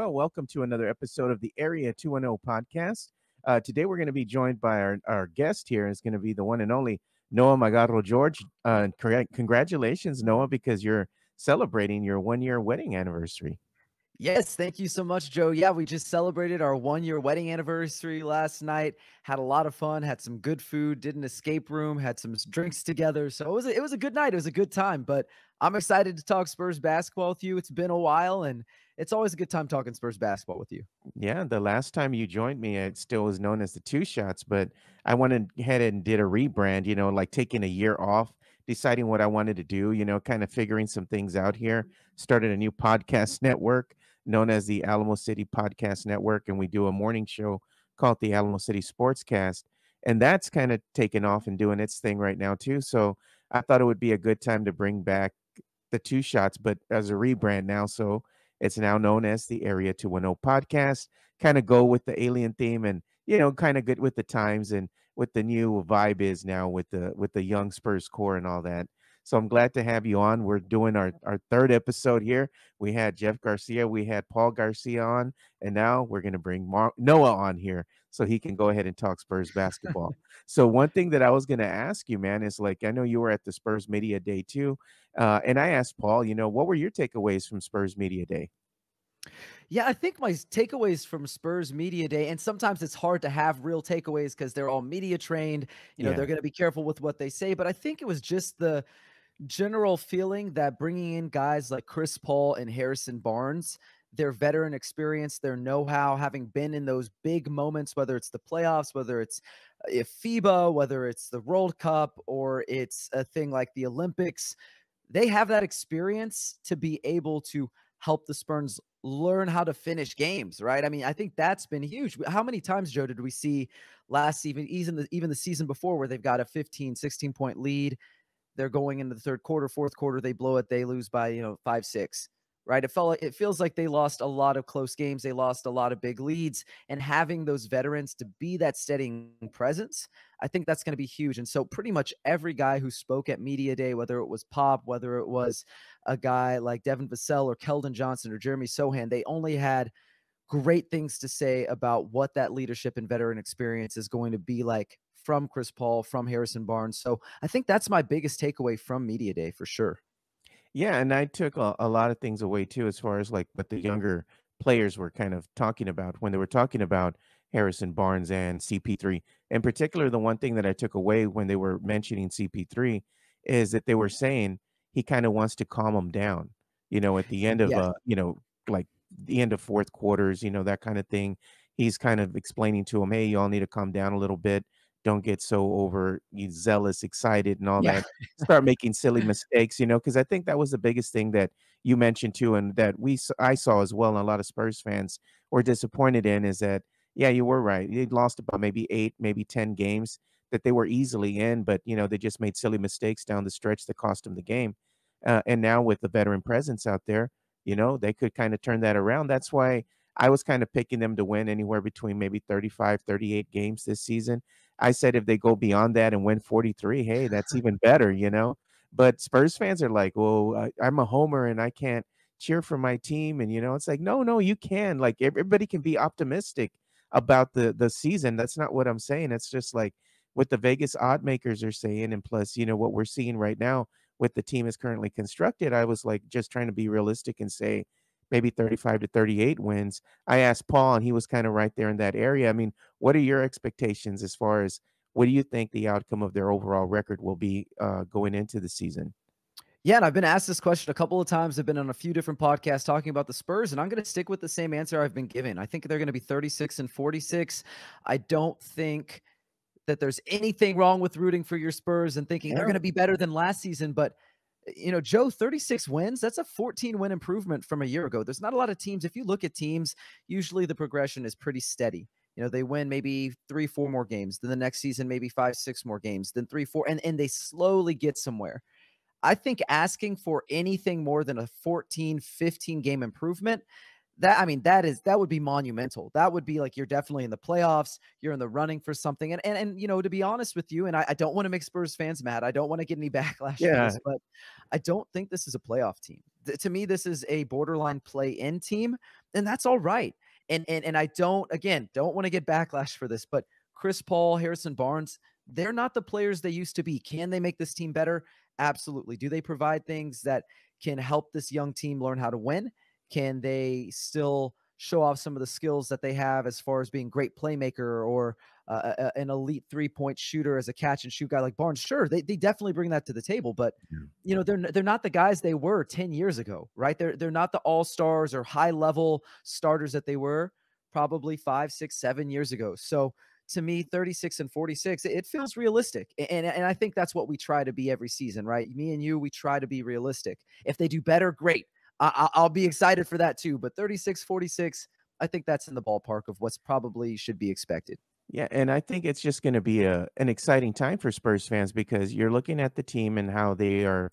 Well, welcome to another episode of the Area 210 podcast. Today, we're going to be joined by our guest here. Is going to be the one and only Noah Magaro-George. Congratulations, Noah, because you're celebrating your 1 year wedding anniversary. Yes, thank you so much, Joe. Yeah, we just celebrated our 1 year wedding anniversary last night. Had a lot of fun, had some good food, did an escape room, had some drinks together. So it was a good night. It was a good time. But I'm excited to talk Spurs basketball with you. It's been a while, and it's always a good time talking Spurs basketball with you. Yeah, the last time you joined me, it still was known as the Two Shots, but I went ahead and did a rebrand, like taking a year off, deciding what I wanted to do, kind of figuring some things out here. Started a new podcast network known as the Alamo City Podcast Network, and we do a morning show called the Alamo City Sportscast. And that's kind of taken off and doing its thing right now, too. So I thought it would be a good time to bring back the Two Shots, but as a rebrand now. So it's now known as the Area 210 podcast. Kind of go with the alien theme and, kind of good with the times and what the new vibe is now with the young Spurs core and all that. So I'm glad to have you on. We're doing our third episode here. We had Jeff Garcia, we had Paul Garcia on, and now we're going to bring Noah on here so he can go ahead and talk Spurs basketball. So one thing that I was going to ask you, man, is like, I know you were at the Spurs Media Day too. And I asked Paul, what were your takeaways from Spurs Media Day? Yeah, I think my takeaways from Spurs Media Day, and sometimes it's hard to have real takeaways because they're all media trained. Yeah. They're going to be careful with what they say. But I think it was just the general feeling that bringing in guys like Chris Paul and Harrison Barnes, their veteran experience, their know-how, having been in those big moments, whether it's the playoffs, whether it's if FIBA, whether it's the World Cup, or it's a thing like the Olympics, they have that experience to be able to help the Spurs learn how to finish games, right? I mean, I think that's been huge. How many times, Joe, did we see last season, even the season before, where they've got a 15, 16-point lead? They're going into the third quarter, fourth quarter, they blow it, they lose by, 5, 6, right? It feels like they lost a lot of close games. They lost a lot of big leads, and having those veterans to be that steadying presence, I think that's going to be huge. And so pretty much every guy who spoke at Media Day, whether it was Pop, whether it was a guy like Devin Vassell or Keldon Johnson or Jeremy Sochan, they only had great things to say about what that leadership and veteran experience is going to be like from Chris Paul, from Harrison Barnes. So I think that's my biggest takeaway from Media Day for sure. Yeah, and I took a lot of things away too, as far as like what the younger players were kind of talking about when they were talking about Harrison Barnes and CP3. In particular, the one thing that I took away when they were mentioning CP3 is that they were saying he kind of wants to calm them down, at the end of Yes. like the end of fourth quarters, that kind of thing. He's kind of explaining to them, hey, y'all need to calm down a little bit. Don't get so over zealous, excited, and all Yeah. that. Start making silly mistakes, because I think that was the biggest thing that you mentioned too, and that I saw as well, and a lot of Spurs fans were disappointed in, is that, yeah, you were right. They lost about maybe 8, maybe 10 games that they were easily in, but they just made silly mistakes down the stretch that cost them the game. And now with the veteran presence out there, they could kind of turn that around. That's why I was kind of picking them to win anywhere between maybe 35, 38 games this season. I said if they go beyond that and win 43, hey, that's even better. But Spurs fans are like, well, I'm a homer and I can't cheer for my team. And, it's like, no, you can. Like, everybody can be optimistic about the season. That's not what I'm saying. It's just like what the Vegas odd makers are saying. And plus, what we're seeing right now with the team is currently constructed. I was like just trying to be realistic and say maybe 35 to 38 wins. I asked Paul, and he was kind of right there in that area. I mean, what are your expectations as far as what do you think the outcome of their overall record will be going into the season? Yeah, and I've been asked this question a couple of times. I've been on a few different podcasts talking about the Spurs, and I'm going to stick with the same answer I've been given. I think they're going to be 36 and 46. I don't think that there's anything wrong with rooting for your Spurs and thinking they're Yeah. going to be better than last season. But, Joe, 36 wins, that's a 14-win improvement from a year ago. There's not a lot of teams. If you look at teams, usually the progression is pretty steady. They win maybe 3, 4 more games. Then the next season, maybe 5, 6 more games. Then 3, 4, and they slowly get somewhere. I think asking for anything more than a 14, 15 game improvement, that would be monumental. That would be like, you're definitely in the playoffs, you're in the running for something. And to be honest with you, and I don't want to make Spurs fans mad. I don't want to get any backlash for Yeah. this, but I don't think this is a playoff team. To me, this is a borderline play-in team, and that's all right. And I don't want to get backlash for this, but Chris Paul, Harrison Barnes, they're not the players they used to be. Can they make this team better? Absolutely. Do they provide things that can help this young team learn how to win? Can they still show off some of the skills that they have as far as being great playmaker or an elite 3-point shooter as a catch and shoot guy like Barnes? Sure, they definitely bring that to the table, but they're not the guys they were 10 years ago, right? They're not the all-stars or high-level starters that they were probably 5, 6, 7 years ago. So to me, 36 and 46, it feels realistic. And I think that's what we try to be every season, right? Me and you, we try to be realistic. If they do better, great. I'll be excited for that too. But 36, 46, I think that's in the ballpark of what's probably should be expected. Yeah, and I think it's just going to be an exciting time for Spurs fans because you're looking at the team and how they are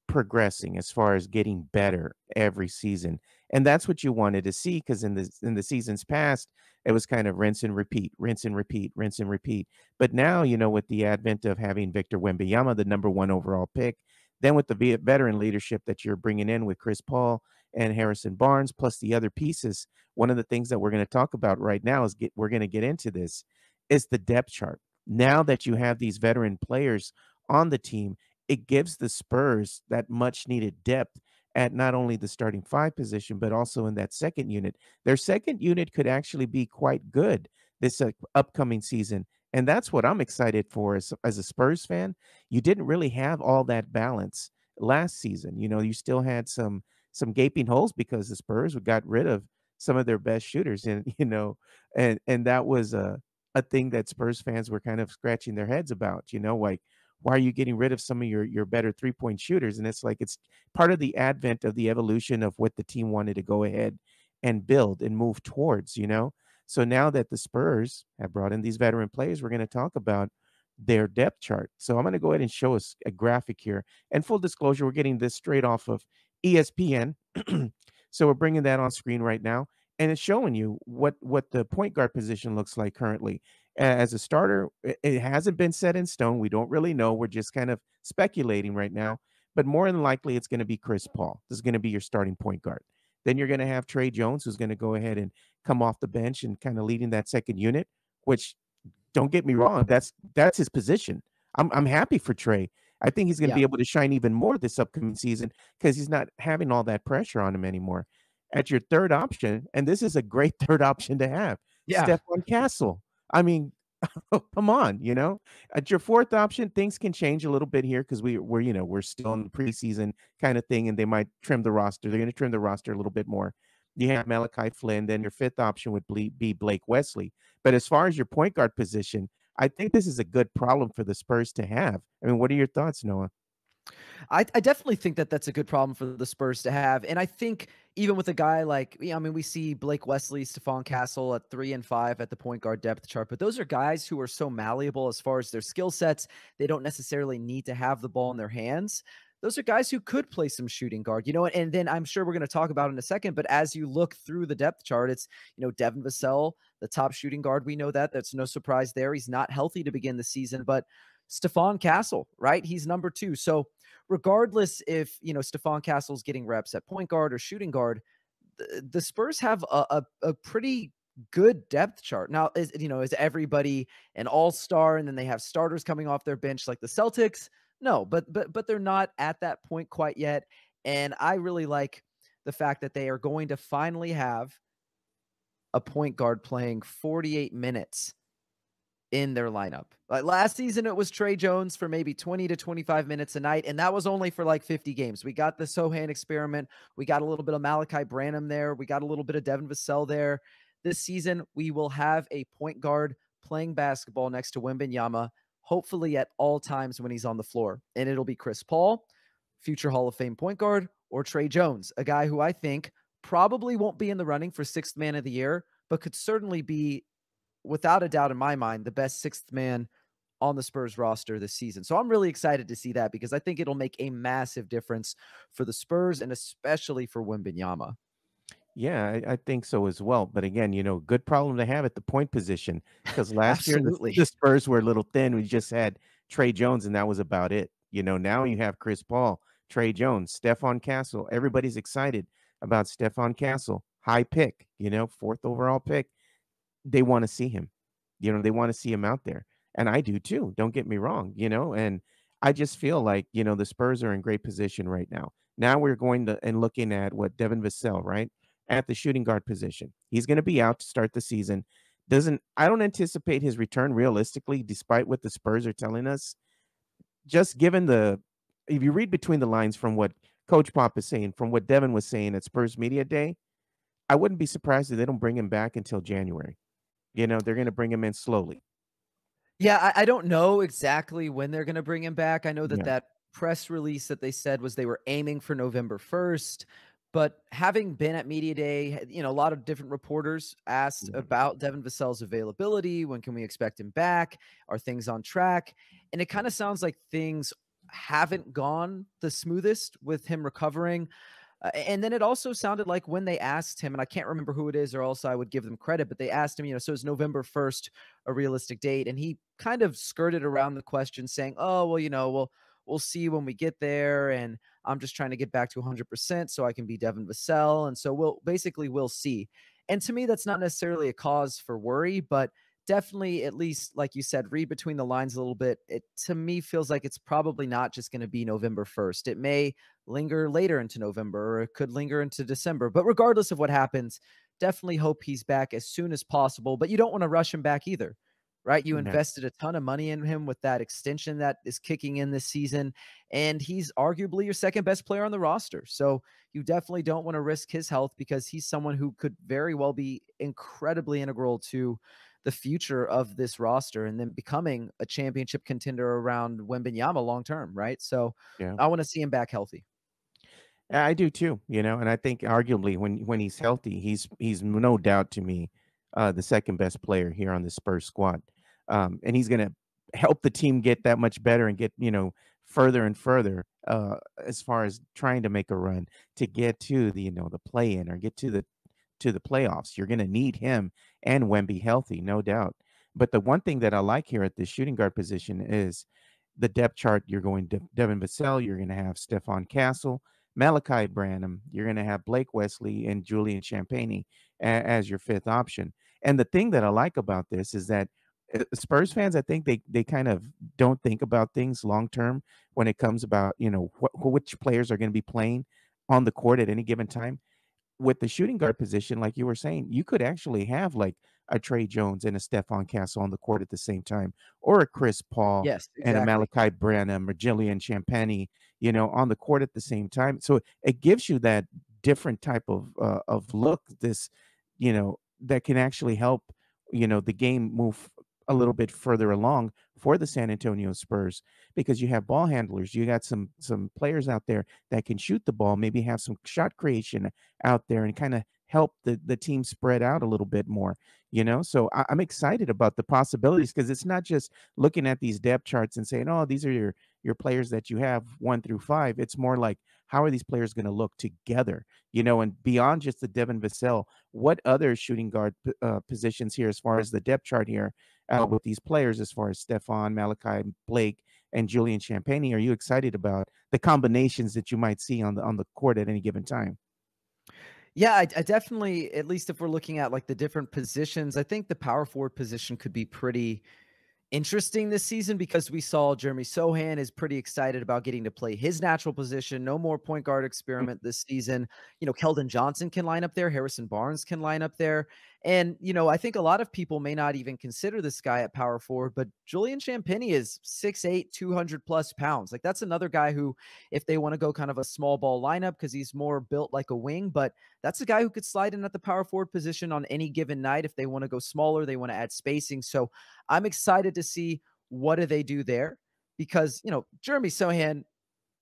progressing as far as getting better every season. And that's what you wanted to see because in the seasons past, it was kind of rinse and repeat, rinse and repeat, rinse and repeat. But now, with the advent of having Victor Wembanyama, the number one overall pick, then with the veteran leadership that you're bringing in with Chris Paul and Harrison Barnes, plus the other pieces, one of the things that we're going to talk about right now we're going to get into this is the depth chart. Now that you have these veteran players on the team, it gives the Spurs that much needed depth at not only the starting five position, but also in that second unit. Their second unit could actually be quite good this upcoming season. And that's what I'm excited for as a Spurs fan. You didn't really have all that balance last season. You still had some gaping holes because the Spurs got rid of some of their best shooters. And, and that was a thing that Spurs fans were kind of scratching their heads about, like, why are you getting rid of some of your better 3-point shooters? And it's like it's part of the advent of the evolution of what the team wanted to go ahead and build and move towards. So now that the Spurs have brought in these veteran players, we're going to talk about their depth chart. So I'm going to go ahead and show us a graphic here. And full disclosure, we're getting this straight off of ESPN. So we're bringing that on screen right now. And it's showing you what the point guard position looks like currently. As a starter, it hasn't been set in stone. We don't really know. We're just kind of speculating right now. But more than likely, it's going to be Chris Paul. This is going to be your starting point guard. Then you're going to have Trey Jones, who's going to go ahead and come off the bench and kind of leading that second unit, which, don't get me wrong, that's his position. I'm happy for Trey. I think he's going to be able to shine even more this upcoming season because he's not having all that pressure on him anymore. At your third option, and this is a great third option to have, Stephon Castle. I mean, come on, At your fourth option, things can change a little bit here because we're still in the preseason kind of thing, and they might trim the roster. They're going to trim the roster a little bit more. You have Malachi Flynn. Then your fifth option would be Blake Wesley. But as far as your point guard position, I think this is a good problem for the Spurs to have. I mean, what are your thoughts, Noah? I definitely think that that's a good problem for the Spurs to have. And I think even with a guy like, we see Blake Wesley, Stephon Castle at 3 and 5 at the point guard depth chart, but those are guys who are so malleable as far as their skill sets. They don't necessarily need to have the ball in their hands. Those are guys who could play some shooting guard, and then I'm sure we're going to talk about in a second, but as you look through the depth chart, it's, Devin Vassell, the top shooting guard. We know that's no surprise there. He's not healthy to begin the season, but Stephon Castle, right? He's number 2. So regardless if, Stephon Castle's getting reps at point guard or shooting guard, the Spurs have a pretty good depth chart. Now, is everybody an all-star and then they have starters coming off their bench like the Celtics? No, but they're not at that point quite yet. And I really like the fact that they are going to finally have a point guard playing 48 minutes in their lineup. Like last season, it was Trey Jones for maybe 20 to 25 minutes a night, and that was only for like 50 games. We got the Sochan experiment. We got a little bit of Malachi Branham there. We got a little bit of Devin Vassell there. This season, we will have a point guard playing basketball next to Wembanyama, hopefully at all times when he's on the floor. And it'll be Chris Paul, future Hall of Fame point guard, or Trey Jones, a guy who I think probably won't be in the running for sixth man of the year, but could certainly be, without a doubt in my mind, the best sixth man on the Spurs roster this season. So I'm really excited to see that because I think it'll make a massive difference for the Spurs and especially for Wembanyama. Yeah, I think so as well. But again, good problem to have at the point position because last year the, Absolutely. the Spurs were a little thin. We just had Trey Jones, and that was about it. Now you have Chris Paul, Trey Jones, Stephon Castle. Everybody's excited about Stephon Castle. High pick, fourth overall pick. They want to see him. They want to see him out there. And I do too. Don't get me wrong, and I just feel like, the Spurs are in great position right now. Now we're going to and looking at what Devin Vassell, right? At the shooting guard position. He's going to be out to start the season. Doesn't I don't anticipate his return realistically, despite what the Spurs are telling us. Just given the if you read between the lines from what Coach Pop is saying, from what Devin was saying at Spurs Media Day, I wouldn't be surprised if they don't bring him back until January. They're gonna bring him in slowly. Yeah, I don't know exactly when they're gonna bring him back. I know that Yeah. that press release that they said was they were aiming for November 1st, but having been at media day, a lot of different reporters asked Mhm. about Devin Vassell's availability. When can we expect him back? Are things on track? And it kind of sounds like things haven't gone the smoothest with him recovering. And then it also sounded like when they asked him, and I can't remember who it is, or else I would give them credit, but they asked him, so is November 1st a realistic date? And he kind of skirted around the question saying, oh, well, we'll see when we get there. And I'm just trying to get back to 100% so I can be Devin Vassell. And so we'll see. And to me, that's not necessarily a cause for worry, but definitely, at least like you said, read between the lines a little bit. It to me feels like it's probably not just going to be November 1st. It may linger later into November, or it could linger into December. But regardless of what happens, definitely hope he's back as soon as possible. But you don't want to rush him back either, right? You Yeah. invested a ton of money in him with that extension that is kicking in this season, and he's arguably your second best player on the roster. So you definitely don't want to risk his health, because he's someone who could very well be incredibly integral to the future of this roster and then becoming a championship contender around Wembanyama long term, right? So Yeah. I want to see him back healthy. I do too, and I think arguably when he's healthy, he's no doubt to me the second best player here on the Spurs squad. And he's gonna help the team get that much better and get, further and further as far as trying to make a run to get to the play in or get to the playoffs. You're gonna need him and Wemby healthy, no doubt. But the one thing that I like here at the shooting guard position is the depth chart. You're going Devin Vassell, you're gonna have Stephon Castle, Malachi Branham, you're going to have Blake Wesley and Julian Champagnie as your fifth option. And the thing that I like about this is that Spurs fans, I think they kind of don't think about things long term when it comes about which players are going to be playing on the court at any given time. With the shooting guard position, like you were saying, you could actually have like a Trey Jones and a Stephon Castle on the court at the same time, or a Chris Paul Yes, and a exactly. Malachi Branham or Jillian Champagnie, on the court at the same time. So it gives you that different type of look. This, that can actually help, the game move a little bit further along for the San Antonio Spurs because you have ball handlers. You got some players out there that can shoot the ball, maybe have some shot creation out there and kind of help the team spread out a little bit more. So I'm excited about the possibilities because it's not just looking at these depth charts and saying, oh, these are your players that you have 1 through 5. It's more like, how are these players going to look together, and beyond just the Devin Vassell, what other shooting guard positions here as far as the depth chart here with these players as far as Stephon, Malachi, Blake, and Julian Champagnie, are you excited about the combinations that you might see on the court at any given time? Yeah, I definitely, at least if we're looking at like the different positions, I think the power forward position could be pretty interesting this season because we saw Jeremy Sochan is pretty excited about getting to play his natural position. No more point guard experiment this season. Keldon Johnson can line up there. Harrison Barnes can line up there. And, I think a lot of people may not even consider this guy at power forward, but Julian Champagnie is 6'8", 200 plus pounds. Like that's another guy who, if they want to go kind of a small ball lineup because he's more built like a wing, but that's a guy who could slide in at the power forward position on any given night. If they want to go smaller, they want to add spacing. So I'm excited to see what do they do there because, Jeremy Sochan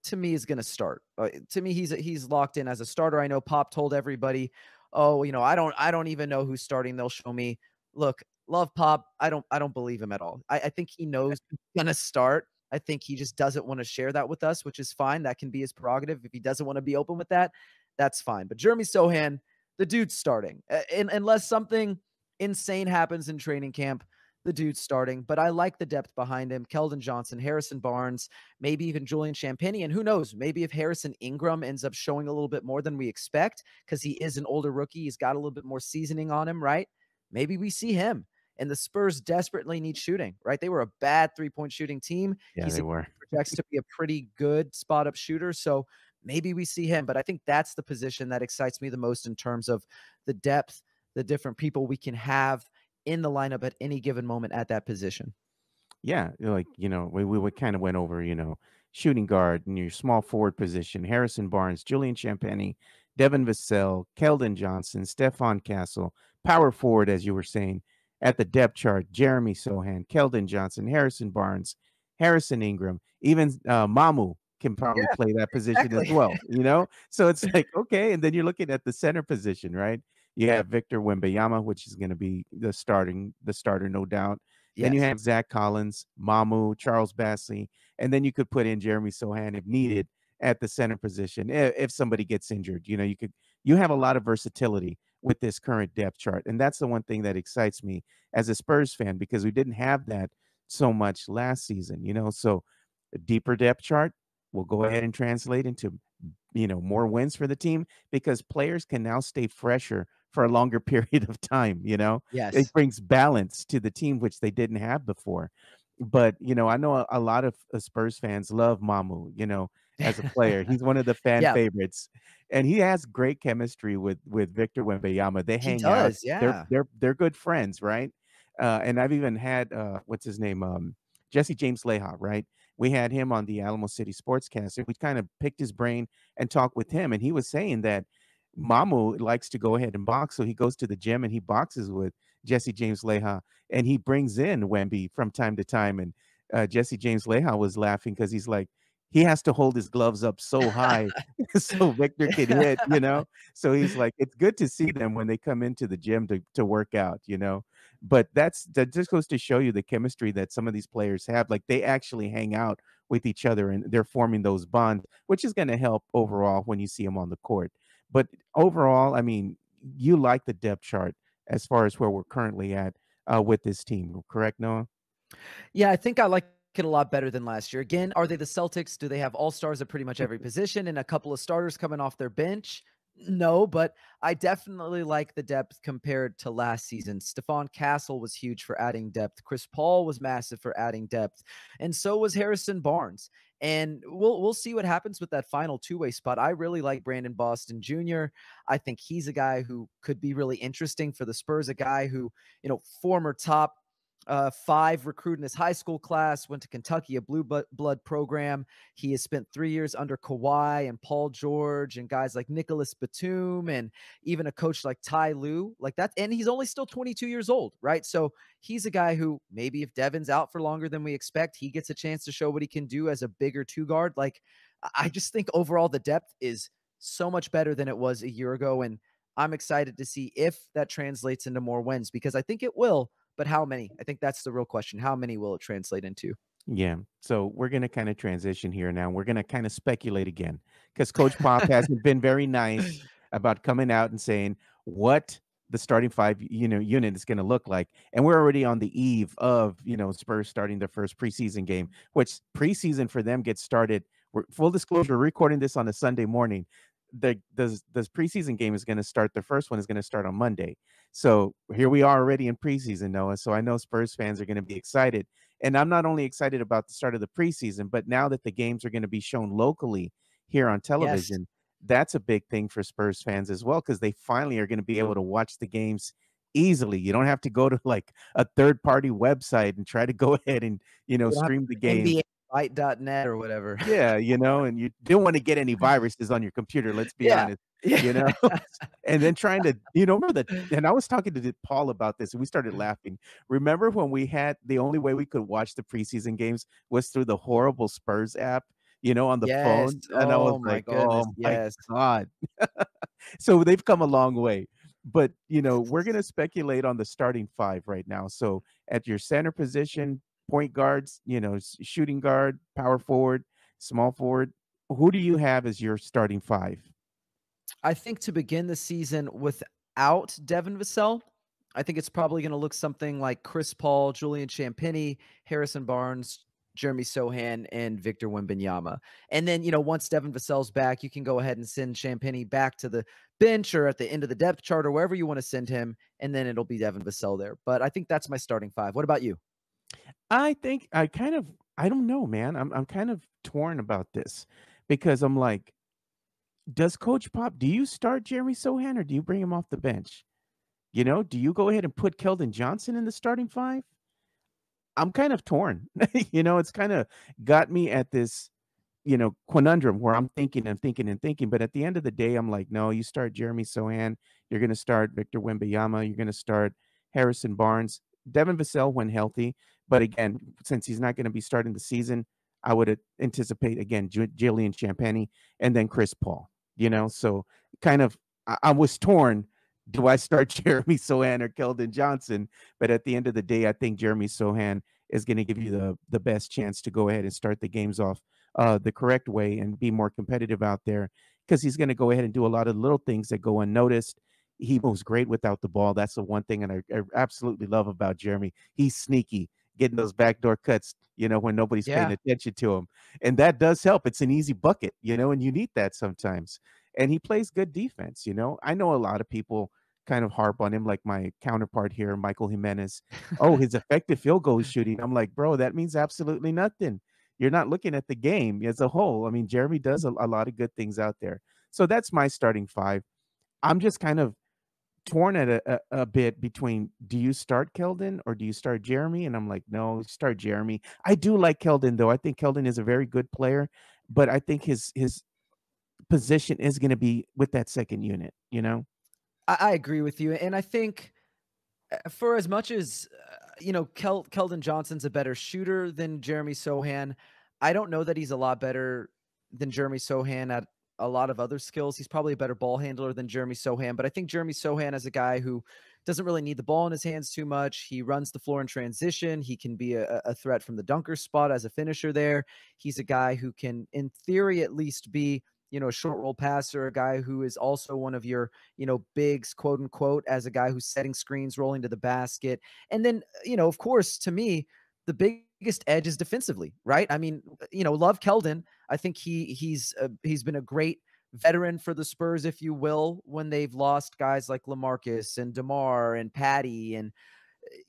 to me is going to start. To me, he's locked in as a starter. I know Pop told everybody, "Oh, I don't even know who's starting. They'll show me." Look, love Pop. I don't believe him at all. I think he knows who's going to start. I think he just doesn't want to share that with us, which is fine. That can be his prerogative. If he doesn't want to be open with that, that's fine. But Jeremy Sochan, the dude's starting. Unless something insane happens in training camp, the dude's starting. But I like the depth behind him. Keldon Johnson, Harrison Barnes, maybe even Julian Champagnie. And who knows, maybe if Harrison Ingram ends up showing a little bit more than we expect, because he is an older rookie, he's got a little bit more seasoning on him, right? Maybe we see him. And the Spurs desperately need shooting, right? They were a bad three-point shooting team. Yeah, they were. Projects to be a pretty good spot-up shooter, so maybe we see him. But I think that's the position that excites me the most in terms of the depth, the different people we can have in the lineup at any given moment at that position. Yeah, like, we kind of went over, shooting guard in your small forward position, Harrison Barnes, Julian Champagnie, Devin Vassell, Keldon Johnson, Stephon Castle, power forward, as you were saying, at the depth chart, Jeremy Sochan, Keldon Johnson, Harrison Barnes, Harrison Ingram, even Mamu can probably Yeah, play that position as exactly. well. So it's like, okay, and then you're looking at the center position, right? You have Victor Wembanyama, which is going to be the starter, no doubt. Then you Yes. have Zach Collins, Mamu, Charles Bassey, and then you could put in Jeremy Sochan if needed at the center position if somebody gets injured. You have a lot of versatility with this current depth chart, and that's the one thing that excites me as a Spurs fan because we didn't have that so much last season. So a deeper depth chart will go ahead and translate into more wins for the team because players can now stay fresher for a longer period of time. It Yes. brings balance to the team, which they didn't have before. But, I know a lot of Spurs fans love Mamu, as a player. He's one of the fan Yeah, favorites, and he has great chemistry with Victor Wembanyama. They he hang out. does, They're yeah. they're they're good friends, right? And I've even had, what's his name? Jesse James Leha, right? We had him on the Alamo City Sportscast, and we kind of picked his brain and talked with him, and he was saying that Mamu likes to go ahead and box, so he goes to the gym and he boxes with Jesse James Leha, and he brings in Wemby from time to time. And Jesse James Leha was laughing because he's like, he has to hold his gloves up so high so Victor can hit. So he's like, it's good to see them when they come into the gym to work out. But that just goes to show you the chemistry that some of these players have. Like they actually hang out with each other and they're forming those bonds, which is going to help overall when you see them on the court. But overall, I mean, you like the depth chart as far as where we're currently at with this team, correct, Noah? Yeah, I think I like it a lot better than last year. Again, are they the Celtics? Do they have all-stars at pretty much every position and a couple of starters coming off their bench? No, but I definitely like the depth compared to last season. Stephon Castle was huge for adding depth. Chris Paul was massive for adding depth, and so was Harrison Barnes. And we'll see what happens with that final two-way spot. I really like Brandon Boston Jr. I think he's a guy who could be really interesting for the Spurs, a guy who, former top 5 recruit in his high school class, went to Kentucky, a blue blood program. He has spent 3 years under Kawhi and Paul George and guys like Nicholas Batum and even a coach like Ty Lue, like that. And he's only still 22 years old, right? So he's a guy who maybe if Devin's out for longer than we expect, he gets a chance to show what he can do as a bigger two guard. Like I just think overall the depth is so much better than it was a year ago. And I'm excited to see if that translates into more wins because I think it will, but how many? I think that's the real question. How many will it translate into? Yeah. So we're going to kind of transition here now. We're going to kind of speculate again because Coach Pop hasn't been very nice about coming out and saying what the starting five, unit is going to look like. And we're already on the eve of, Spurs starting their first preseason game, which preseason for them gets started. Full disclosure, we're recording this on a Sunday morning. The preseason game is going to start. The first one is going to start on Monday. So here we are already in preseason, Noah. So I know Spurs fans are going to be excited. And I'm not only excited about the start of the preseason, but now that the games are going to be shown locally here on Yes. television, that's a big thing for Spurs fans as well, because they finally are going to be able to watch the games easily. You don't have to go to like a third party website and try to go ahead and, We don't have stream the game. NBAfight.net or whatever. Yeah, and you don't want to get any viruses on your computer, let's be Yeah. honest, you know? Yeah. And then trying to remember that, and I was talking to Paul about this, and we started laughing. Remember when we had the only way we could watch the preseason games was through the horrible Spurs app, on the Yes. phone? And I was Oh my like, goodness. "Oh my Yes. god." So they've come a long way. But, we're gonna speculate on the starting 5 right now. So at your center position, point guards, shooting guard, power forward, small forward, who do you have as your starting 5? I think to begin the season without Devin Vassell, I think it's probably going to look something like Chris Paul, Julian Champagnie, Harrison Barnes, Jeremy Sochan, and Victor Wembanyama. And then, once Devin Vassell's back, you can go ahead and send Champagnie back to the bench or at the end of the depth chart or wherever you want to send him, and then it'll be Devin Vassell there. But I think that's my starting five. What about you? I think I don't know, man. I'm kind of torn about this because I'm like, does Coach Pop, do you start Jeremy Sohan or do you bring him off the bench? Do you go ahead and put Keldon Johnson in the starting five? I'm kind of torn. It's kind of got me at this conundrum where I'm thinking and thinking and thinking. But at the end of the day, I'm like, no, you start Jeremy Sohan, you're going to start Victor Wembanyama, you're going to start Harrison Barnes, Devin Vassell when healthy. But again, since he's not going to be starting the season, I would anticipate again Jillian Champagnie and then Chris Paul. So kind of I was torn. Do I start Jeremy Sohan or Keldon Johnson? But at the end of the day, I think Jeremy Sohan is going to give you the best chance to go ahead and start the games off the correct way and be more competitive out there because he's going to go ahead and do a lot of little things that go unnoticed. He moves great without the ball. That's the one thing and I absolutely love about Jeremy. He's sneaky, getting those backdoor cuts, when nobody's paying Yeah. attention to him. And that does help. It's an easy bucket, and you need that sometimes. And he plays good defense. I know a lot of people kind of harp on him, like my counterpart here, Michael Jimenez. Oh, his effective field goal shooting. I'm like, bro, that means absolutely nothing. You're not looking at the game as a whole. I mean, Jeremy does a lot of good things out there. So that's my starting five. I'm just kind of torn at a bit between do you start Keldon or do you start Jeremy? And I'm like, no, start Jeremy. I do like Keldon though. I think Keldon is a very good player, but I think his position is going to be with that second unit. I agree with you. And I think for as much as Keldon Johnson's a better shooter than Jeremy Sohan, I don't know that he's a lot better than Jeremy Sohan at a lot of other skills. He's probably a better ball handler than Jeremy Sohan, but I think Jeremy Sohan is a guy who doesn't really need the ball in his hands too much. He runs the floor in transition. He can be a threat from the dunker spot as a finisher there. He's a guy who can, in theory, at least be a short roll passer, a guy who is also one of your, bigs, quote unquote, as a guy who's setting screens, rolling to the basket. And then, of course, to me, the biggest edge is defensively, right? I mean, love Keldon. I think he's been a great veteran for the Spurs, if you will, when they've lost guys like LaMarcus and DeMar and Patty. And,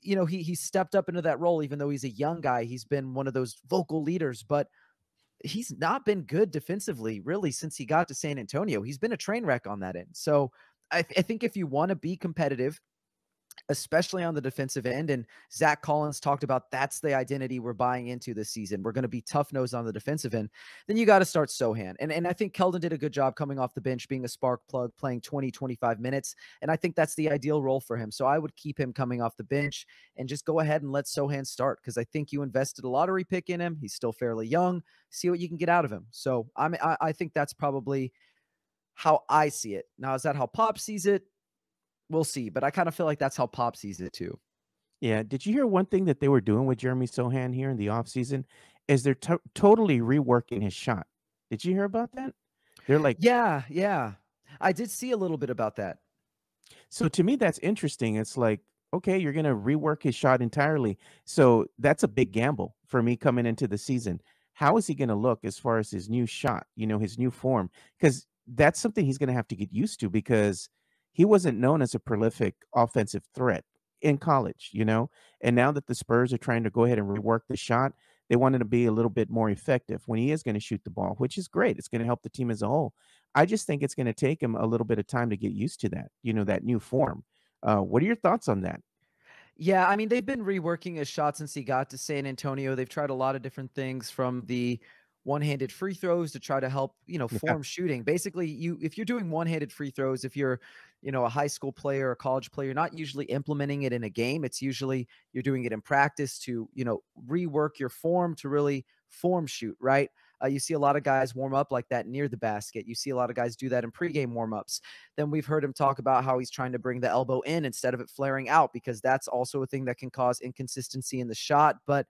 he stepped up into that role, even though he's a young guy. He's been one of those vocal leaders, but he's not been good defensively really since he got to San Antonio. He's been a train wreck on that end. So I think if you want to be competitive, especially on the defensive end, and Zach Collins talked about that's the identity we're buying into this season. We're going to be tough nosed on the defensive end. Then you got to start Sohan. And I think Keldon did a good job coming off the bench, being a spark plug, playing 20, 25 minutes. And I think that's the ideal role for him. So I would keep him coming off the bench and just go ahead and let Sohan start because I think you invested a lottery pick in him. He's still fairly young. See what you can get out of him. So I think that's probably how I see it. Now, is that how Pop sees it? We'll see, but I kind of feel like that's how Pop sees it too. Yeah. Did you hear one thing that they were doing with Jeremy Sohan here in the offseason is they're totally reworking his shot. Did you hear about that? They're like, Yeah, yeah. I did see a little bit about that. so to me, that's interesting. It's like, okay, you're going to rework his shot entirely. So that's a big gamble for me coming into the season. How is he going to look as far as his new shot, his new form? Because that's something he's going to have to get used to because he wasn't known as a prolific offensive threat in college. And now that the Spurs are trying to go ahead and rework the shot, they wanted to be a little bit more effective when he is going to shoot the ball, which is great. It's going to help the team as a whole. I just think it's going to take him a little bit of time to get used to that new form. What are your thoughts on that? Yeah, I mean, they've been reworking his shot since he got to San Antonio. They've tried a lot of different things from the one-handed free throws to try to help, Yeah. form shooting. Basically, if you're doing one-handed free throws, if you're, a high school player or college player, you're not usually implementing it in a game. It's usually you're doing it in practice to, rework your form to really form shoot, right? You see a lot of guys warm up like that near the basket. You see a lot of guys do that in pregame warmups. Then we've heard him talk about how he's trying to bring the elbow in instead of it flaring out because that's also a thing that can cause inconsistency in the shot. But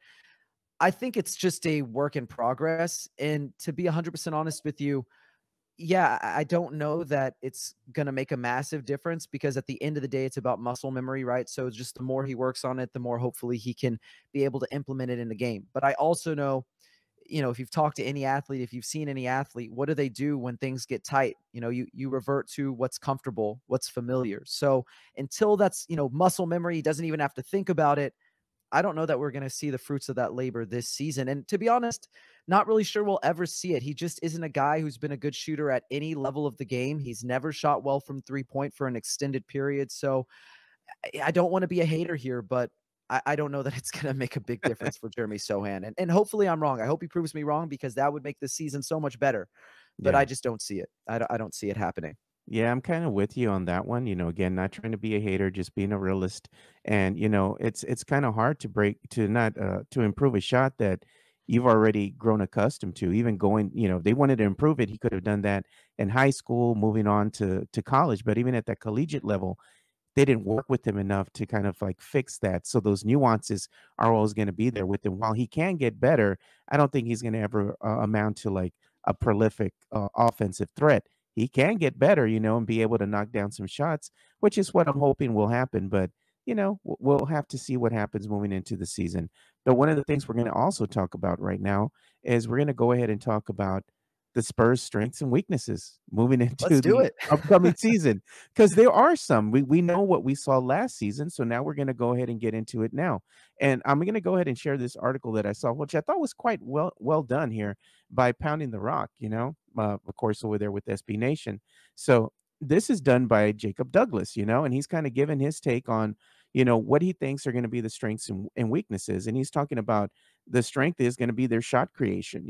I think it's just a work in progress. And to be 100% honest with you, Yeah, I don't know that it's gonna make a massive difference because at the end of the day, it's about muscle memory, right? So just the more he works on it, the more hopefully he can be able to implement it in the game. But I also know, if you've talked to any athlete, if you've seen any athlete, what do they do when things get tight? You revert to what's comfortable, what's familiar. So until that's, muscle memory, he doesn't even have to think about it. I don't know that we're going to see the fruits of that labor this season. And to be honest, not really sure we'll ever see it. He just isn't a guy who's been a good shooter at any level of the game. He's never shot well from 3-point for an extended period. So I don't want to be a hater here, but I don't know that it's going to make a big difference for Jeremy Sochan. And hopefully I'm wrong. I hope he proves me wrong because that would make the season so much better. But I Yeah. just don't see it. I don't see it happening. Yeah, I'm kind of with you on that one. Again, not trying to be a hater, just being a realist. And it's kind of hard to break to not to improve a shot that you've already grown accustomed to. Even going, if they wanted to improve it, he could have done that in high school, moving on to college. But even at that collegiate level, they didn't work with him enough to kind of like fix that. So those nuances are always going to be there with him. While he can get better, I don't think he's going to ever amount to like a prolific offensive threat. He can get better, and be able to knock down some shots, which is what I'm hoping will happen. But, we'll have to see what happens moving into the season. But one of the things we're going to also talk about right now is we're going to go ahead and talk about the Spurs' strengths and weaknesses moving Let's into do the it. upcoming season. Because there are some. We know what we saw last season, so now we're gonna go ahead and get into it now. And I'm gonna go ahead and share this article that I saw, which I thought was quite well done here by Pounding the Rock, of course, over there with SB Nation. So this is done by Jacob Douglas, and he's kind of given his take on, what he thinks are gonna be the strengths and weaknesses. And he's talking about the strength is gonna be their shot creation,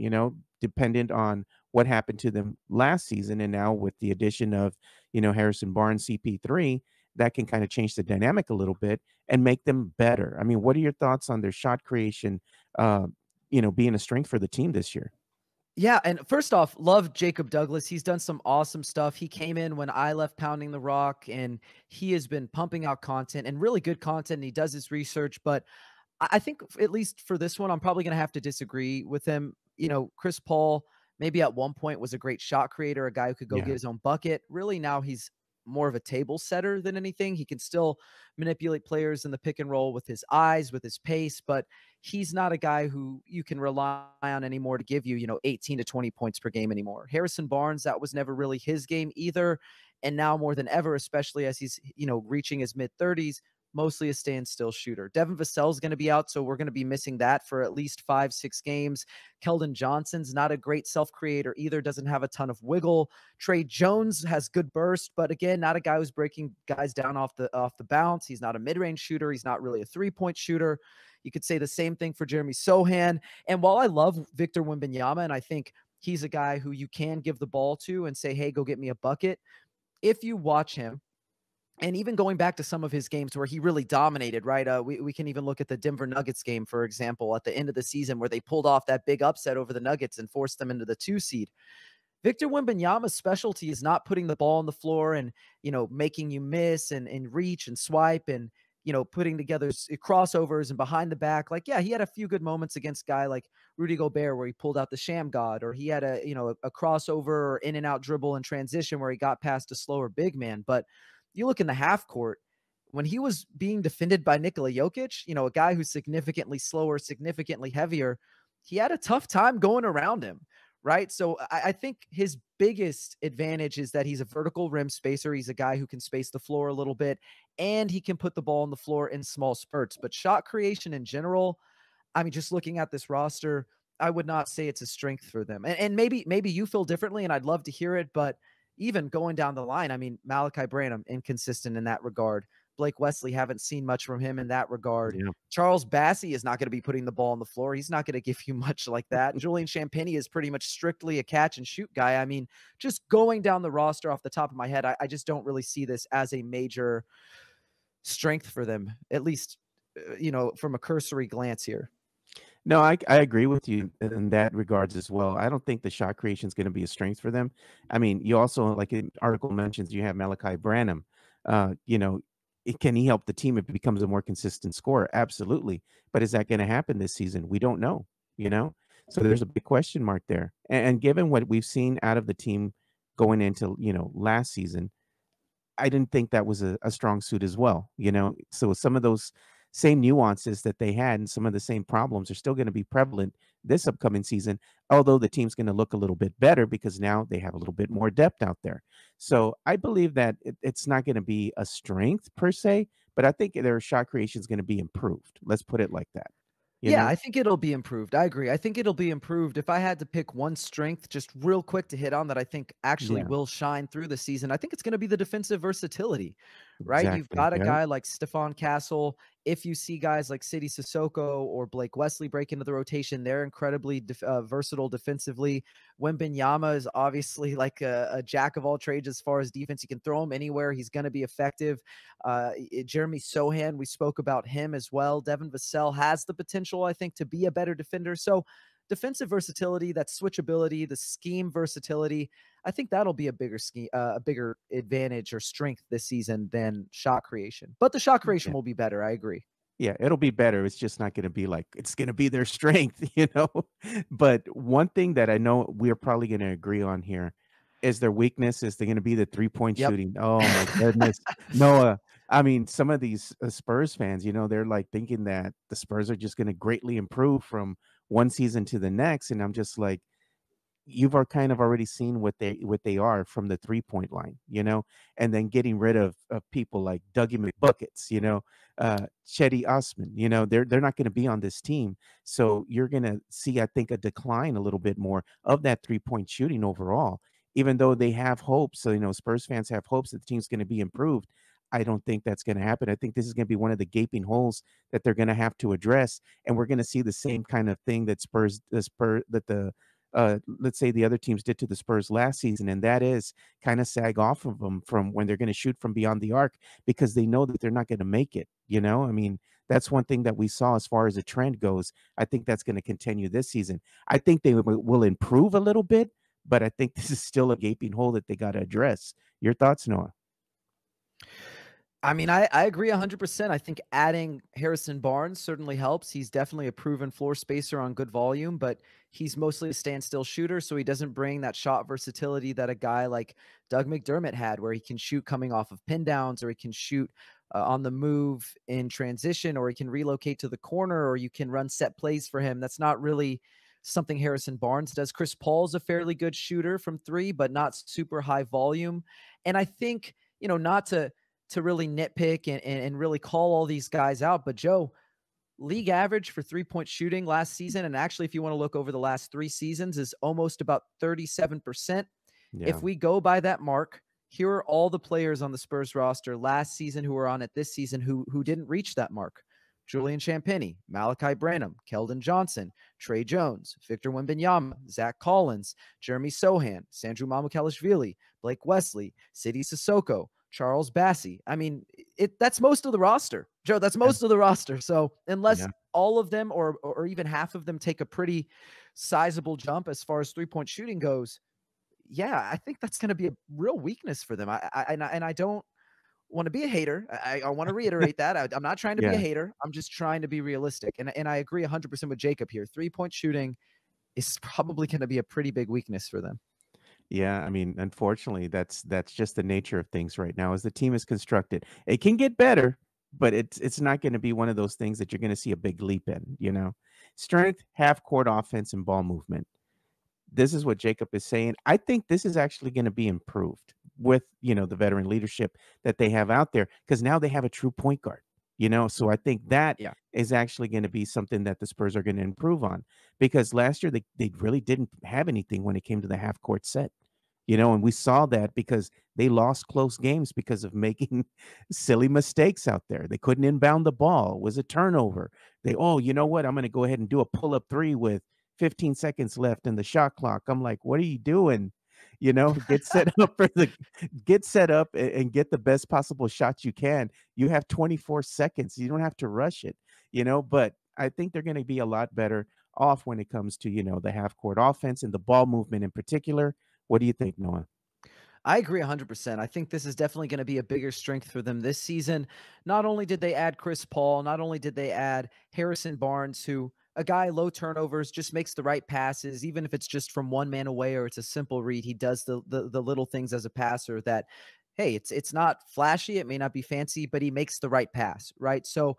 dependent on what happened to them last season. And now with the addition of, Harrison Barnes, CP3, that can kind of change the dynamic a little bit and make them better. I mean, what are your thoughts on their shot creation, being a strength for the team this year? Yeah, and first off, love Jacob Douglas. He's done some awesome stuff. He came in when I left Pounding the Rock, and he has been pumping out content and really good content. And he does his research, but I think at least for this one, I'm probably going to have to disagree with him. Chris Paul maybe at one point was a great shot creator, a guy who could go Yeah. get his own bucket. Really, now he's more of a table setter than anything. He can still manipulate players in the pick and roll with his eyes, with his pace, but he's not a guy who you can rely on anymore to give you, 18 to 20 points per game anymore. Harrison Barnes, that was never really his game either. And now more than ever, especially as he's, reaching his mid 30s, mostly a standstill shooter. Devin Vassell is going to be out, so we're going to be missing that for at least 5-6 games. Keldon Johnson's not a great self-creator either, doesn't have a ton of wiggle. Trey Jones has good burst, but again, not a guy who's breaking guys down off the bounce. He's not a mid-range shooter. He's not really a three-point shooter. You could say the same thing for Jeremy Sochan. And while I love Victor Wembanyama, and I think he's a guy who you can give the ball to and say, hey, go get me a bucket. If you watch him, and even going back to some of his games where he really dominated, right? We can even look at the Denver Nuggets game, for example, at the end of the season where they pulled off that big upset over the Nuggets and forced them into the 2 seed. Victor Wembanyama's specialty is not putting the ball on the floor and, making you miss and reach and swipe and, putting together crossovers and behind the back. Like, yeah, he had a few good moments against a guy like Rudy Gobert where he pulled out the sham god, or he had a crossover or in and out dribble and transition where he got past a slower big man. But you look in the half court, when he was being defended by Nikola Jokic, a guy who's significantly slower, significantly heavier, he had a tough time going around him, right? So I think his biggest advantage is that he's a vertical rim spacer. He's a guy who can space the floor a little bit, and he can put the ball on the floor in small spurts. But shot creation in general, I mean, just looking at this roster, I would not say it's a strength for them. And maybe you feel differently, and I'd love to hear it. But even going down the line, I mean, Malachi Branham, inconsistent in that regard. Blake Wesley, haven't seen much from him in that regard. Yeah. Charles Bassey is not going to be putting the ball on the floor. He's not going to give you much like that. Julian Champagny is pretty much strictly a catch and shoot guy. I mean, just going down the roster off the top of my head, I just don't really see this as a major strength for them, at least, from a cursory glance here. No, I agree with you in that regards as well. I don't think the shot creation is going to be a strength for them. I mean, you also, like an article mentions, you have Malachi Branham. Uh, you know, can he help the team if it becomes a more consistent scorer? Absolutely. But is that going to happen this season? We don't know, you know? So there's a big question mark there. And given what we've seen out of the team going into, last season, I didn't think that was a strong suit as well, So some of those same nuances that they had and some of the same problems are still going to be prevalent this upcoming season, although the team's going to look a little bit better because now they have a little bit more depth out there. So I believe that it's not going to be a strength per se, but I think their shot creation is going to be improved. Let's put it like that. You Yeah, know? I think it'll be improved. I agree. I think it'll be improved. If I had to pick one strength, just real quick to hit on that I think actually Yeah, will shine through the season, I think it's going to be the defensive versatility, right? You've exactly. got a Yeah. guy like Stephon Castle. If you see guys like City Sissoko or Blake Wesley break into the rotation, they're incredibly versatile defensively. Wembenyama is obviously like a jack of all trades as far as defense. You can throw him anywhere. He's going to be effective. Jeremy Sochan, we spoke about him as well. Devin Vassell has the potential, I think, to be a better defender. So defensive versatility, that switchability, the scheme versatility, I think that'll be a bigger advantage or strength this season than shot creation. But the shot creation Yeah. will be better. I agree. Yeah, it'll be better. It's just not gonna be like it's gonna be their strength, you know? But one thing that I know we're probably gonna agree on here is their weakness is they're gonna be the three-point Yep. shooting. Oh my goodness. Noah, I mean, some of these, Spurs fans, they're, like, thinking that the Spurs are just gonna greatly improve from one season to the next, and I'm just like, you've are kind of already seen what they are from the 3-point line, and then getting rid of people like Dougie McBuckets, Chetty Osman, they're not going to be on this team. So you're going to see, I think, a decline a little bit more of that 3-point shooting overall, even though they have hopes. So, Spurs fans have hopes that the team's going to be improved. I don't think that's going to happen. I think this is going to be one of the gaping holes that they're going to have to address, and we're going to see the same kind of thing that let's say the other teams did to the Spurs last season, and that is kind of sag off of them from when they're going to shoot from beyond the arc because they know that they're not going to make it. I mean, that's one thing that we saw as far as the trend goes. I think that's going to continue this season. I think they will improve a little bit, but I think this is still a gaping hole that they got to address. Your thoughts, Noah? I mean, I agree 100%. I think adding Harrison Barnes certainly helps. He's definitely a proven floor spacer on good volume, but he's mostly a standstill shooter, so he doesn't bring that shot versatility that a guy like Doug McDermott had, where he can shoot coming off of pin downs, or he can shoot on the move in transition, or he can relocate to the corner, or you can run set plays for him. That's not really something Harrison Barnes does. Chris Paul's a fairly good shooter from three, but not super high volume. And I think, not to really nitpick and really call all these guys out. But Joe, league average for 3-point shooting last season, and actually if you want to look over the last 3 seasons, is almost about 37%. Yeah. If we go by that mark, here are all the players on the Spurs roster last season who are on it this season who didn't reach that mark. Julian Champagnie, Malachi Branham, Keldon Johnson, Trey Jones, Victor Wembanyama, Zach Collins, Jeremy Sochan, Sandro Mamukelashvili, Blake Wesley, City Sissoko, Charles Bassey. I mean, that's most of the roster. Joe, that's Yeah. most of the roster. So unless Yeah. all of them or even half of them take a pretty sizable jump as far as 3-point shooting goes, yeah, I think that's going to be a real weakness for them. I don't want to be a hater. I want to reiterate that. I'm not trying to be a Yeah. hater. I'm just trying to be realistic. And I agree 100% with Jacob here. 3-point shooting is probably going to be a pretty big weakness for them. Yeah, I mean, unfortunately, that's just the nature of things right now as the team is constructed. It can get better, but it's not going to be one of those things that you're going to see a big leap in. Strength, half court offense, and ball movement. This is what Jacob is saying. I think this is actually going to be improved with, the veteran leadership that they have out there because now they have a true point guard. So I think that Yeah. is actually going to be something that the Spurs are going to improve on because last year they really didn't have anything when it came to the half court set. And we saw that because they lost close games because of making silly mistakes out there. They couldn't inbound the ball. It was a turnover. You know what? I'm going to go ahead and do a pull-up three with 15 seconds left in the shot clock. I'm like, what are you doing? Get set up get set up and get the best possible shot you can. You have 24 seconds. You don't have to rush it. But I think they're going to be a lot better off when it comes to, the half court offense and the ball movement in particular. What do you think, Noah? I agree 100%. I think this is definitely going to be a bigger strength for them this season. Not only did they add Chris Paul, not only did they add Harrison Barnes, who, a guy low turnovers, just makes the right passes, even if it's just from one man away or it's a simple read. He does the little things as a passer that, hey, it's not flashy, it may not be fancy, but he makes the right pass, right? So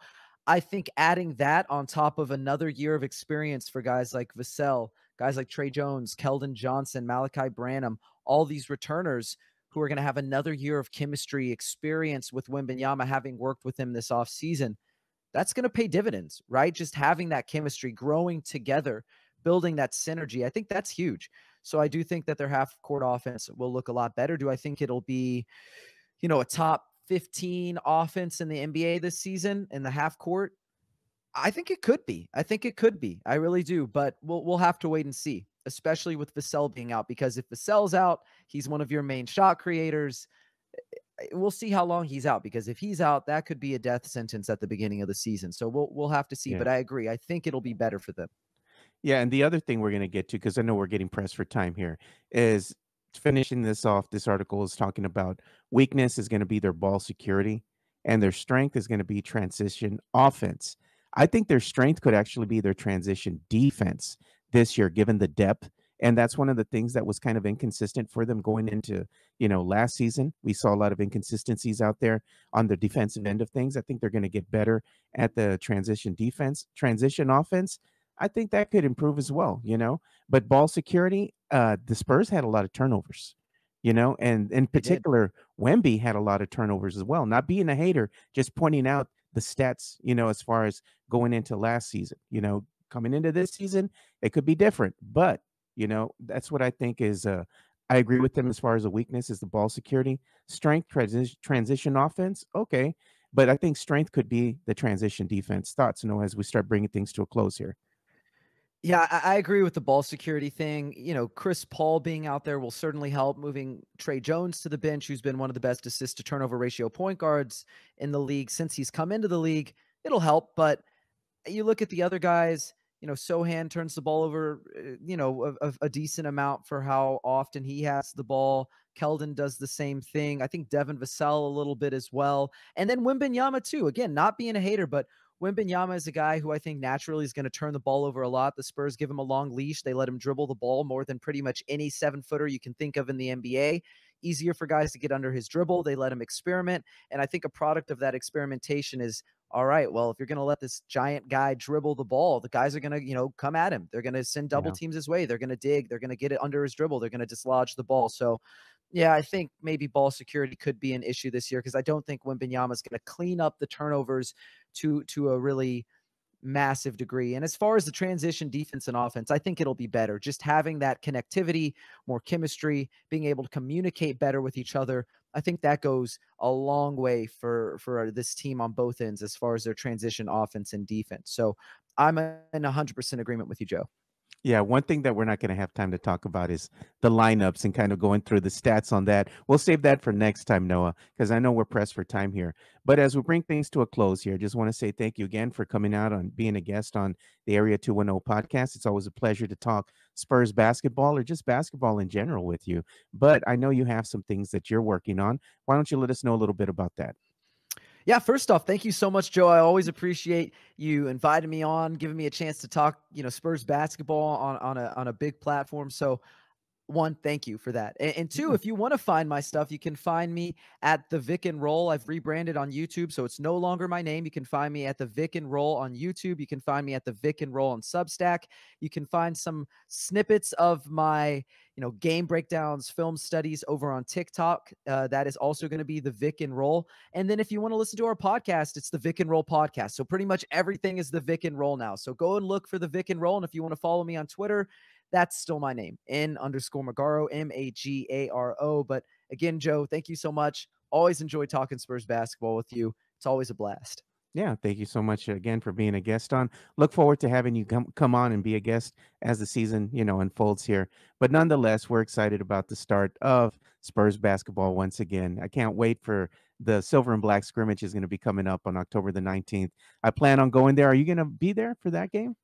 I think adding that on top of another year of experience for guys like Vassell, guys like Trey Jones, Keldon Johnson, Malachi Branham, all these returners who are going to have another year of chemistry experience with Wembanyama, having worked with him this offseason, that's going to pay dividends, right? Just having that chemistry, growing together, building that synergy. I think that's huge. So I do think that their half court offense will look a lot better. Do I think it'll be, a top 15 offense in the NBA this season in the half court? I think it could be. I think it could be. I really do. But we'll have to wait and see, especially with Vassell being out, because if Vassell's out, he's one of your main shot creators. We'll see how long he's out, because if he's out, that could be a death sentence at the beginning of the season. So we'll have to see. Yeah. But I agree. I think it'll be better for them. Yeah, and the other thing we're going to get to, because I know we're getting pressed for time here, is finishing this off. This article is talking about weakness is going to be their ball security, and their strength is going to be transition offense. I think their strength could actually be their transition defense this year, given the depth. And that's one of the things that was kind of inconsistent for them going into, last season. We saw a lot of inconsistencies out there on the defensive end of things. I think they're going to get better at the transition offense. I think that could improve as well. But ball security, the Spurs had a lot of turnovers, and in They did. particular, Wemby had a lot of turnovers as well. Not being a hater, just pointing out the stats, as far as going into last season. Coming into this season, it could be different. But, that's what I think is, I agree with them as far as a weakness is the ball security. Strength, transition offense, okay. But I think strength could be the transition defense. Thoughts, as we start bringing things to a close here. Yeah, I agree with the ball security thing. Chris Paul being out there will certainly help. Moving Trey Jones to the bench, who's been one of the best assist to turnover ratio point guards in the league since he's come into the league, it'll help. But you look at the other guys, Sochan turns the ball over, a decent amount for how often he has the ball. Keldon does the same thing. I think Devin Vassell a little bit as well. And then Wembanyama too. Again, not being a hater, but Wembanyama is a guy who I think naturally is going to turn the ball over a lot. The Spurs give him a long leash. They let him dribble the ball more than pretty much any 7-footer you can think of in the NBA. Easier for guys to get under his dribble. They let him experiment. And I think a product of that experimentation is, all right, well, if you're going to let this giant guy dribble the ball, the guys are going to, come at him. They're going to send double Yeah. teams his way. They're going to dig. They're going to get it under his dribble. They're going to dislodge the ball. So, yeah, I think maybe ball security could be an issue this year, because I don't think Wembanyama is going to clean up the turnovers to a really massive degree. And as far as the transition defense and offense, I think it'll be better. Just having that connectivity, more chemistry, being able to communicate better with each other. I think that goes a long way for this team on both ends as far as their transition offense and defense. So I'm in 100% agreement with you, Joe. Yeah, one thing that we're not going to have time to talk about is the lineups and kind of going through the stats on that. We'll save that for next time, Noah, because I know we're pressed for time here. But as we bring things to a close here, I just want to say thank you again for coming out and being a guest on the Area 210 podcast. It's always a pleasure to talk Spurs basketball or just basketball in general with you. But I know you have some things that you're working on. Why don't you let us know a little bit about that? Yeah, first off, thank you so much, Joe. I always appreciate you inviting me on, giving me a chance to talk, Spurs basketball on a big platform. So one, thank you for that. And two, Yeah. if you want to find my stuff, you can find me at the Vic-N-Roll. I've rebranded on YouTube, so it's no longer my name. You can find me at the Vic-N-Roll on YouTube. You can find me at the Vic-N-Roll on Substack. You can find some snippets of my, game breakdowns, film studies over on TikTok. That is also going to be the Vic-N-Roll. And then if you want to listen to our podcast, it's the Vic-N-Roll podcast. So pretty much everything is the Vic-N-Roll now. So go and look for the Vic-N-Roll. And if you want to follow me on Twitter, that's still my name, N_Magaro, Magaro. But again, Joe, thank you so much. Always enjoy talking Spurs basketball with you. It's always a blast. Yeah, thank you so much again for being a guest on. Look forward to having you come on and be a guest as the season, unfolds here. But nonetheless, we're excited about the start of Spurs basketball once again. I can't wait for the silver and black scrimmage is going to be coming up on October the 19th. I plan on going there. Are you going to be there for that game?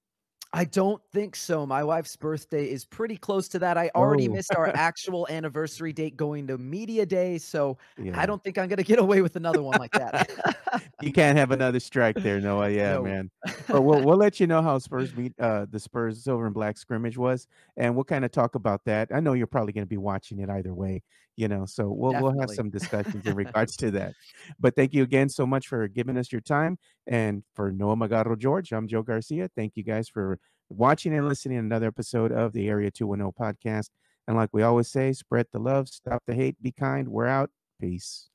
I don't think so. My wife's birthday is pretty close to that. I already Oh, missed our actual anniversary date going to media day, so I yeah. don't think I'm gonna get away with another one like that. You can't have another strike there, Noah. Yeah, No. man. But we'll let you know how the Spurs silver and black scrimmage was, and we'll kind of talk about that. I know you're probably going to be watching it either way, so we'll have Definitely. some discussions in regards to that. But thank you again so much for giving us your time. And for Noah Magaro-George, I'm Joe Garcia. Thank you guys for watching and listening to another episode of the Area 210 podcast. And like we always say, spread the love, stop the hate, be kind. We're out. Peace.